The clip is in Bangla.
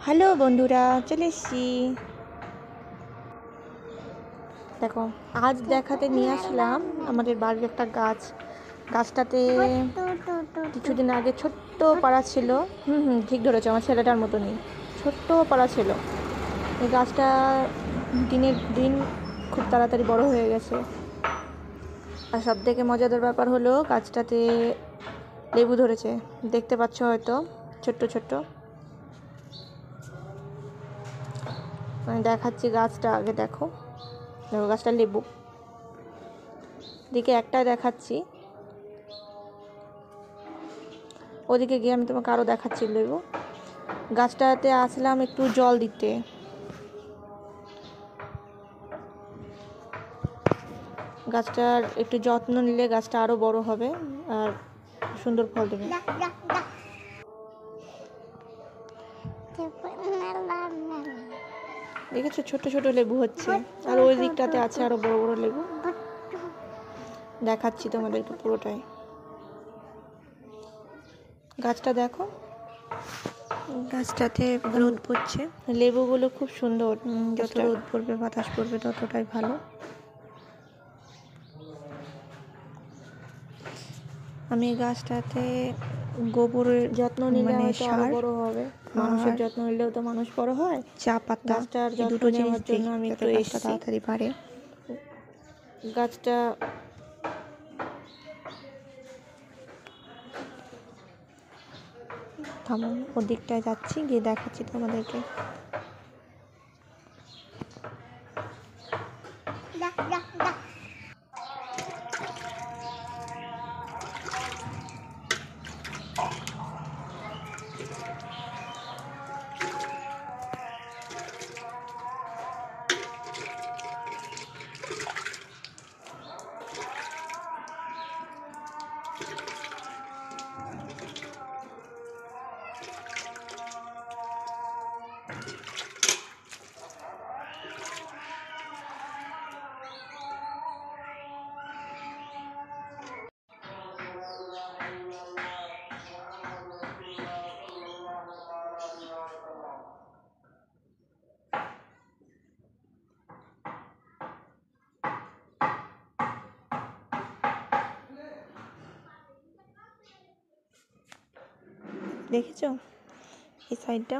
হ্যালো বন্ধুরা, চলে এসছি। দেখো, আজ দেখাতে নিয়ে আসলাম আমাদের বাড়ির একটা গাছটাতে কিছুদিন আগে ছোট্ট পাড়া ছিল। ঠিক ধরেছো, আমার ছেলেটার মতনই ছোট্ট পাড়া ছিল। এই গাছটা দিনের দিন খুব তাড়াতাড়ি বড় হয়ে গেছে। আর সব থেকে মজাদার ব্যাপার হলো গাছটাতে লেবু ধরেছে। দেখতে পাচ্ছ হয়তো, ছোট্ট ছোট্ট। আমি দেখাচ্ছি গাছটা, আগে দেখো। দেখো গাছটা লেবু, দিকে একটা দেখাচ্ছি, ওদিকে গিয়ে আমি তোমাকে আরও দেখাচ্ছি লেবু। গাছটাতে আসলাম একটু জল দিতে। গাছটার একটু যত্ন নিলে গাছটা আরও বড় হবে আর সুন্দর ফল দেবে। দেখেছো, ছোট ছোট লেবু হচ্ছে, আর ওই দিকটাতে আছে আরো বড় বড় লেবু। দেখাচ্ছি তোমাদেরকে পুরোটাই। গাছটা দেখো, গাছটাতে রোদ পড়ছে, লেবুগুলো খুব সুন্দর। যত রোদ পড়বে, বাতাস পড়বে, ততটাই ভালো। আমি গাছটাতে গোবরের যত্ন নিলে হয়তো আরো বড় হবে। মানুষের যত্ন নিলেও তো মানুষ বড় হয়। চা পাতা, গাছটার যত্ন নেওয়ার জন্য আমি একটু এসেছি, তাড়াতাড়ি পারে। গাছটা থামো, ওদিকটায় যাচ্ছি, গিয়ে দেখাচ্ছি তোমাদেরকে। দেখেছো এই সাইডটা?